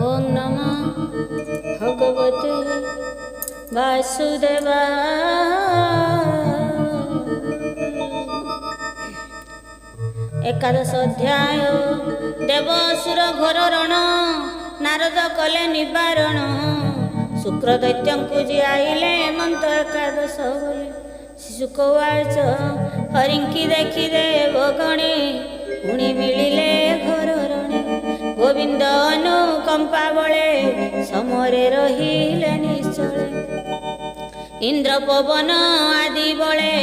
ओम नमः भगवते वासुदेवाय। एकादश अध्याय। देवसुर घोर रण, नारद कले निवारण। शुक्र दैत्यंकु जियाइले हेमंत एकादश बोले। शिशुक उवाच हरिंकी देखि देवगणे, पुणी मिलिले घोर रणे। गोविंद अनुकंपा बळे, समरे रहिले निश्चळे। इंद्र पवन आदि बळे,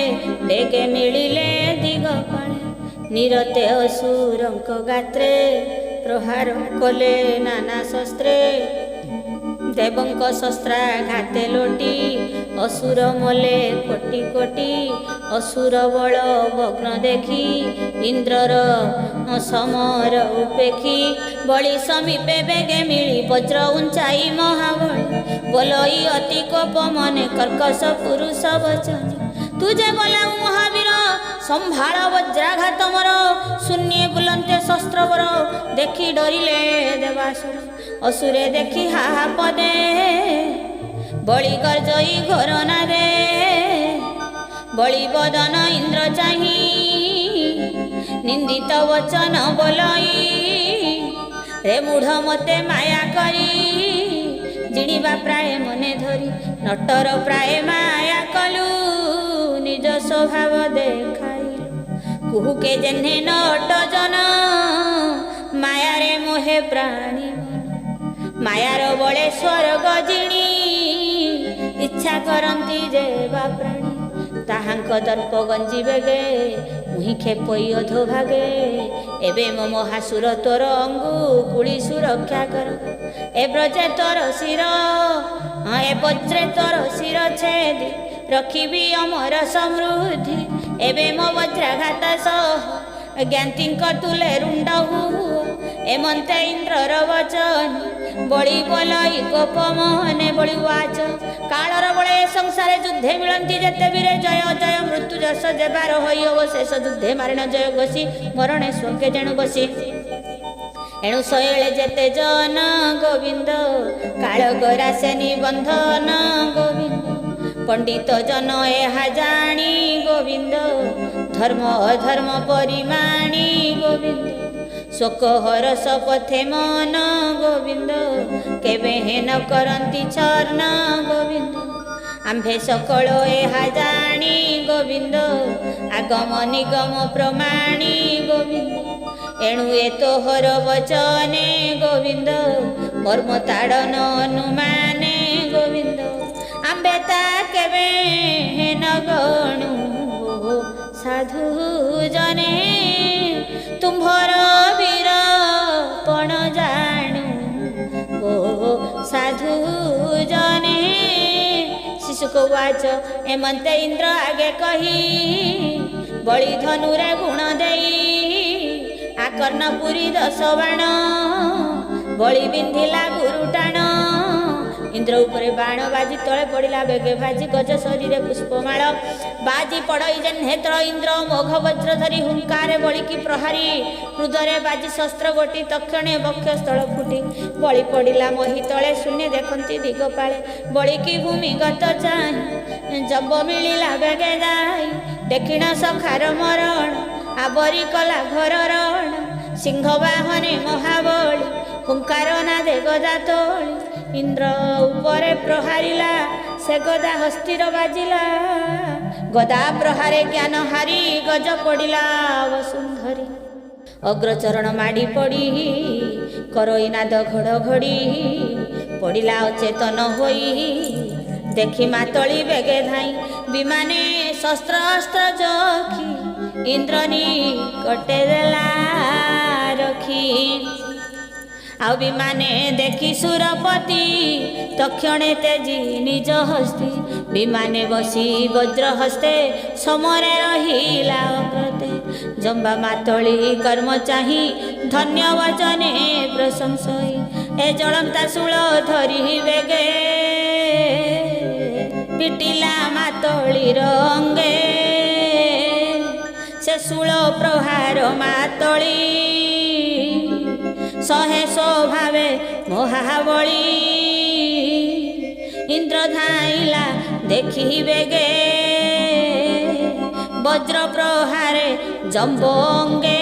बेगे मिलिले दिगपाळे। निरते असुरंक गात्रे, प्रहार कले नाना शस्त्रे। देवंक शस्त्राघाते लोटी, असुर मले कोटि कोटि। असुर बल भग्न देखि, इंद्रर समर उपेखि। बलि समीपे बेगे मिली, वज्र उंचाई महाबली। बोलई अति कोप मने, कर्कश पुरुष वचन। तुझे बोलाऊ महावीर, संभाळ वज्राघात मोर। शून्ये बुलंते शस्त्रवर, देखि डरिले देवासुर। असुरे देखि हाहा पदे, बलि गर्जई घोर नादे। बलि बदन इंद्र चाहि, निंदित वचन बोलई। रे मूढ़ मते माया करी, जिणिबा प्राय मने धरी। नटर प्राय माया कलु, निज स्वभाव देखाइलु। कुहुके जेन्हे नट जन, मायारे मोहे प्राणी मन। मायार बळे स्वर्ग जिणी, इच्छा करंती जेवा प्राणी। ताहांक दर्प गंजी बेगे, मुहि खेपई अधो भागे। एबे मो महासुर तोर अंगु, कुली सुरक्षा कर। ए ब्रजे तोर शिर, ए वज्रे तोर शिर छेदी। रखिबी अमर समृद्धि, एबे मो वज्राघात सह। ज्ञातिंक तुले रुंड हुओ, एमंते इंद्रर वचन। बलि बोलई कोप मने बलि वाच। कालर बळे संसारे युद्धे मिलंती जेते वीरे। जय जय मृत्यु जस जेबार होई अवशेष। युद्धे मारिण जय घोषी, मरणे स्वर्गे जेणु बसी। एणु शैले जेते जन गोविंद, काल गरासे निबंधन गोविंद। पंडित जन एहा जानी गोविंद, धर्म अधर्म परिमाणी गोविंद। शोक हरस पथे मन गोविंद, केबे हेन करंती चरण गोविंद। आम्भे सकल एहा जानी गोविंद, आगम निगम प्रमाणी गोविंद। एणु ए तोहर वचने गोविंद, मर्म ताड़न अनुमाने गोविंद। आम्बे ता केबे हेन गणु, साधु जने तुम्भर वीर पण जाणु। ओ साधु जने। शिशुक उवाच एमंते इंद्र आगे कही, बलि धनुरे गुण देई। आकर्ण पुरी 10 बाण, बलि बिंधिला गुरु टाण। इंद्र उपरे बाण बाजी तले पड़िला, बेगे भाजी गज शरीर पुष्पमाल। बाजी पड़ई जेन्हे तळ, इंद्र मोघ वज्र धरी। हुंकारे बलि की प्रहारी, हृदय बाजी शस्त्र गोटी। तक्षणे वक्षस्थल फुटी, बलि पड़िला मही तले। शून्य देखंती दिगपाळे, बलि की भूमि गत चाहि। जब मिलिला बेगे जाई, देखिण सखार मरण। आवरी कला घर रण, सिंह बाहने महाबली। हुंकार नादे गदा तोली, इंद्र उपरे प्रहारिला। से गदा हस्तिर बाजिला, गदा प्रहारे ज्ञान हारी। गज पड़िला वसुंधरी, अग्रचरण माड़ी पड़ी। करई नाद घड़घड़ी, पड़िला अचेतन होई। देखि मातली बेगे धाई, विमाने शस्त्र अस्त्र जखी। इंद्रनी कटे देला रखी। आउ विमाने देखि सुरपति, तक्षणे तेजी निज हस्ती। विमाने बसी वज्र हस्ते, समरे रहिला अग्रते। जंबा मातली कर्म चाहि, धन्य वचने प्रशंसई। ए जळंता शूल धरि बेगे, पिटिला मातली रंगे। से शूल प्रहार मातली, ଶହେ ସ୍ୱଭାବେ ମହାବଳୀ ଇନ୍ଦ୍ର ଧାଇଲା ଦେଖିବେ गे ବଜ୍ର ପ୍ରହାରେ ଜମ୍ବଙ୍ଗେ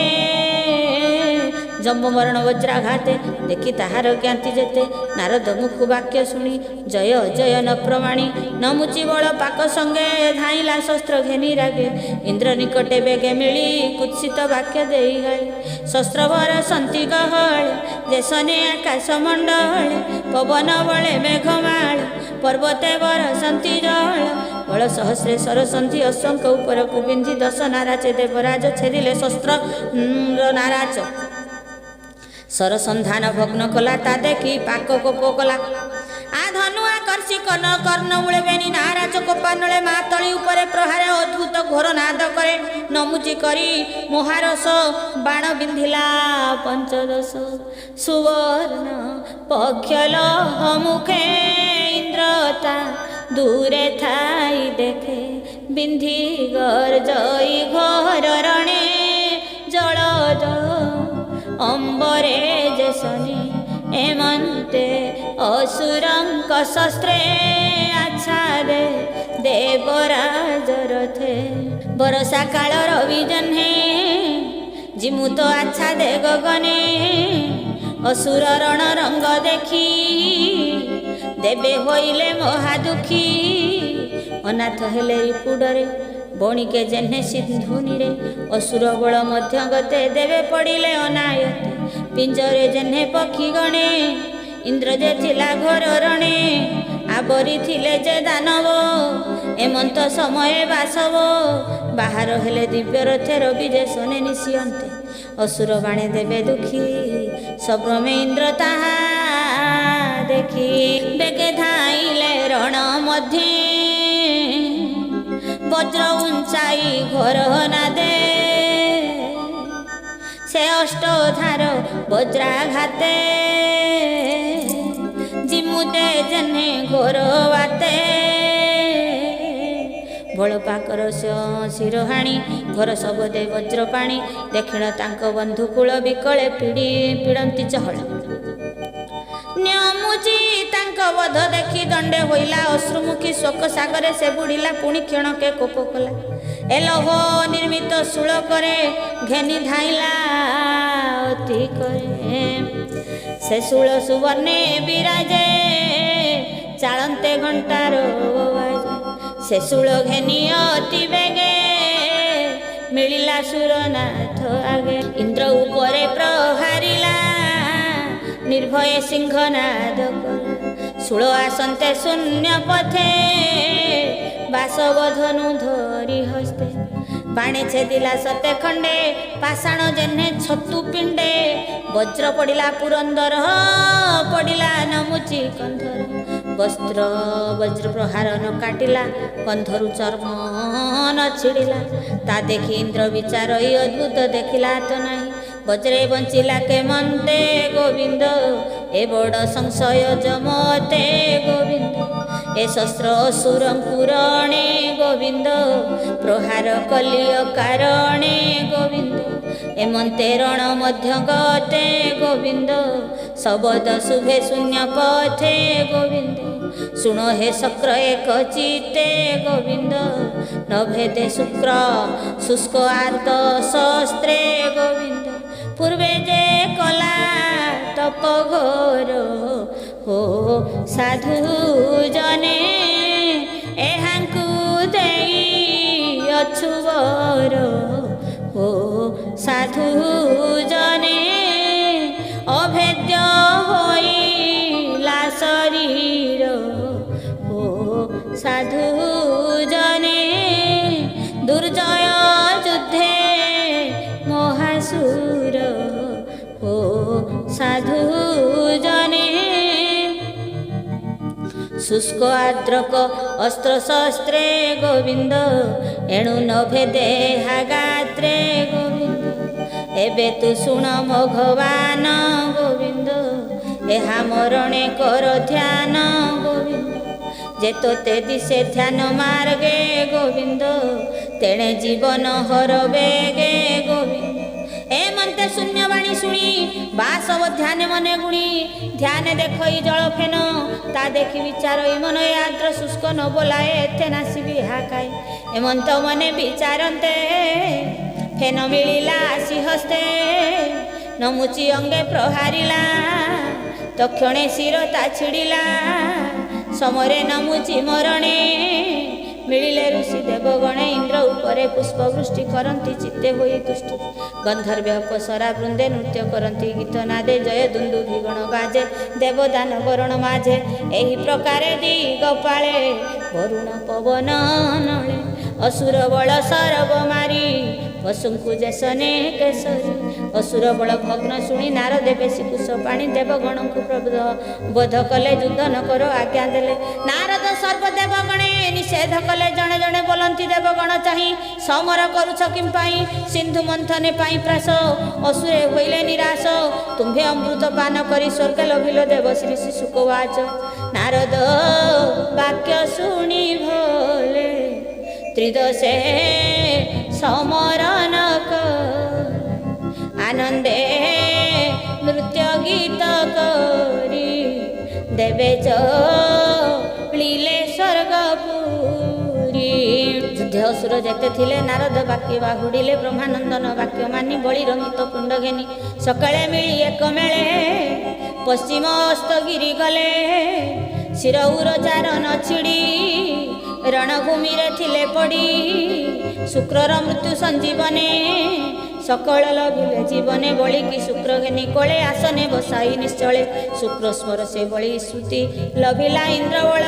जम्ब मरण वज्राघाते देखी ताहार ज्ञाति जेते नारद मुख वाक्य शुणी जय जय न प्रमाणी न मुचि बल पाक संगे धाइला शस्त्र घेनी रागे इंद्र निकटे बेगे मिली कुत्सित वाक्य देई गाई शस्त्र वर संति गहल देशने आकाश मंडल पवन बले मेघमाल पर्वते वर संति जल बल सहस्रे सरसंधि असंख ऊपर को बिंधि दश नाराचे देवराज छेदिले शस्त्र नाराज सरसंधान भग्न कला ता देखी पाक कोप कला आ धनु आकर्षी कर्ण कर्ण मूले बेनी नाराज कोपानले मातली उपरे प्रहारे अद्भुत घोर नाद करे नमुची करी महारस बाण बिंधिला पंचदश सुवर्ण पक्षल मुखे इंद्रता दूरे थाई देखे बिंधि गर्जई घोर रणे जलज अम्बरे जसने एमंते असुरंक शस्त्रे आच्छादे देवराज रथे बरसा काल रवि जन्हे जिमुत आच्छादे गगने असुर रण रंग देखी देवे होइले महादुखी अनाथ हेले रिपुडरे बणिके जेन्हे सिंधुनी रे असुर बल मध्य गते देवे पड़िले अनायते पिंजरे जेन्हे पक्षी गणे इंद्र जे थिला घोर रणे आवरी थिले जे दानव एमंत समय बासव बाहर हेले दिव्य रथे रवि जे सोने निशियंते असुर बाणे देवे दुखी सब्रमे इंद्र ताहा देखी बेगे धाइले रण मध्ये वज्र उंचाई घोर नादे से अष्टधार वज्राघाते जिमुते जन्हे घोर वाते बल पाकर शिरोहाणी घर सबदे वज्र पाणी देखिण तांक बंधु कूल विकले पीड़ंती चहल न्यमुची तांक वध देखी दंडे होइला अश्रुमुखी शोक सागरे से बुड़िला पुणी क्षणके कोप कला एलोह निर्मित शूल करे घेनी धाइला अति करे से शूल सुवर्णे विराजे चालंते घंटार बाजे से शूल घेनी अति बेगे मिलिला सुरनाथ आगे इंद्र उपरे प्रहारिला निर्भय सिंहनाद शूल आसन्ते शून्य पथे बासव धनु धरी हस्ते बाणे छेदिला सते खंडे पाषाण जेन्हे छतु पिंडे वज्र पड़िला पुरंदर पड़िला नमुची कंधर वस्त्र वज्र प्रहार न काटिला कंधरु चर्म न छिड़िला ता देखी इंद्र विचार अद्भुत देखिला तो नहीं वज्रे बंचिला के मनते गोविंद ए बड़ संशय जमते गोविंद ए शस्त्र असुरंकुरणे गोविंद प्रहार कलिय कारणे गोविंद ए मन्ते रण मध्य गते गोविंद शबद शुभे शून्य पथे गोविंद शुण हे शक्र एक चिते गोविंद न भेदे शुक्र शुष्क आर्त शस्त्रे गोविंद पूर्वे जे कला तप घोर हो साधु जने एहांकु देई अछुवर हो साधु जने अभेद्य होइला शरीर हो साधु जने दुर्जय युद्धे महासुर हो साधु जने शुष्क आद्रक अस्त्र शस्त्रे गोविंद एणु न भेदे हागात्रे गोविंद एबे तु शुण भगवान गोविंद एहा मरणे कर ध्यान गोविंद जे तोते दिशे ध्यान मार्गे गोविंद तेणे जीवन हरबे गे गोविंद ए ହେମନ୍ତେ ଶୂନ୍ୟବାଣୀ ଶୁଣି ବାସବ ଧ୍ୟାନ ମନେ ଗୁଣି ଧ୍ୟାନ ଦେଖଇ ଜଳ ଫେନ ତା ଦେଖି ବିଚାର ମନ ଏ ଆଦ୍ର ଶୁଷ୍କ ନ ବୋଲାଏ ଏତେ ନାସିବି ହାକାଏ ହେମନ୍ତ ମନେ ବିଚାରନ୍ତେ ଫେନ ମିଳିଲା ଆସି ହସ୍ତେ ନମୁଚି ଅଙ୍ଗେ ପ୍ରହାରିଲା ତକ୍ଷଣେ ଶିର ତା ଛିଡ଼ିଲା ସମରେ ନମୁଚି ମରଣେ ମିଳିଲେ ଋଷି ଦେବଗଣେ ଇନ୍ଦ୍ର ଉପରେ ପୁଷ୍ପବୃଷ୍ଟି କରନ୍ତି ଚିତ୍ତେ ହୋଇ ତୁଷ୍ଟି ଗନ୍ଧର୍ବ ଅପସରା ବୃନ୍ଦେ ନୃତ୍ୟ କରନ୍ତି ଗୀତ ନାଦେ ଜୟ ଦୁନ୍ଦୁଭି ଗଣ ବାଜେ ଦେବଦାନ ବରଣ ମାଝେ ଏହି ପ୍ରକାରେ ଦିଗପାଳେ ବରୁଣ ପବନ ନଳେ ଅସୁର ବଳ ସରବ ମାରି ପଶୁଙ୍କୁ ଯେସନେ କେଶରୀ ଅସୁର ବଳ ଭଗ୍ନ ଶୁଣି ନାରଦେ ବେଶୀ କୁଶ ପାଣି ଦେବଗଣଙ୍କୁ ବୋଧ କଲେ ଯୁଦ୍ଧ ନ କର ଆଜ୍ଞା ଦେଲେ ନାରଦ ସର୍ବଦେବଗଣେ ନିଷେଧ କଲେ ଜଣେ ଜଣେ ବୋଲନ୍ତି ଦେବଗଣ ଚାହିଁ ସମର କରୁଛ କିମ୍ପାଇଁ ସିନ୍ଧୁ ମନ୍ଥନେ ପାଇଁ ପ୍ରାସ ଅସୁରେ ହୋଇଲେ ନିରାଶ ତୁମ୍ଭେ ଅମୃତ ପାନ କରି ସ୍ୱର୍ଗ ଲଭିଲ ଦେବ ଶ୍ରୀ ଶିଶୁକବାଚ ନାରଦ ବାକ୍ୟ ଶୁଣି ଭୋଲେ ତ୍ରିଦଶେ ସମରଣ ଆନନ୍ଦେ ନୃତ୍ୟ ଗୀତ କରି ଦେବେ ଚଳିଲେ ସ୍ୱର୍ଗପୁରୀ ଯୁଦ୍ଧ ଅସୁର ଯେତେ ଥିଲେ ନାରଦ ବାକ୍ୟ ବାହୁଡ଼ିଲେ ବ୍ରହ୍ମାନନ୍ଦନ ବାକ୍ୟ ମାନି ବଳିର ମୃତ କୁଣ୍ଡ ଘେନି ସକାଳେ ମିଳି ଏକ ମେଳେ ପଶ୍ଚିମ ଅସ୍ତଗିରି ଗଲେ ଶିର ଉରଜାର ନ ଛିଡ଼ି ରଣଭୂମିରେ ଥିଲେ ପଡ଼ି ଶୁକ୍ରର ମୃତ୍ୟୁ ସଞ୍ଜୀବନେ ସକଳ ଲଭିଲେ ଜୀବନେ ବଳିକି ଶୁକ୍ର ଘେନି କୋଳେ ଆସନେ ବସାଇ ନିଶ୍ଚଳେ ଶୁକ୍ର ସ୍ମର ସେ ବଳି ଶ୍ରୁତି ଲଭିଲା ଇନ୍ଦ୍ରବଳ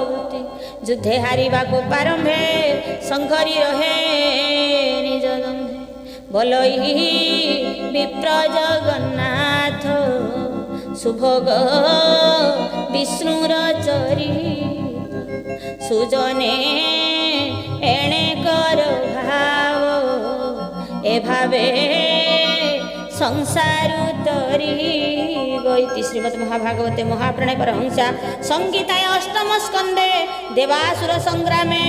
ବୃତ୍ତି ଯୁଦ୍ଧେ ହାରିବାକୁ ପ୍ରାରମ୍ଭେ ସଂଘରି ରହେ ନିଜ ଦମ୍ଭେ ବଲଇ ବିପ୍ର ଜଗନ୍ନାଥ ସୁଭୋଗ ବିଷ୍ଣୁର ଚରିତ ସୁଜନେ ଏଣେ କର ଭାବ ଏ ଭାବେ ସଂସାରୁ ତରିବ ইতি শ্রীমদ মহাভাগবতে মহাপ্রাণে পরহংসা সংগীতায় অষ্টম স্কন্ধে দেবাসুর সংগ্রামে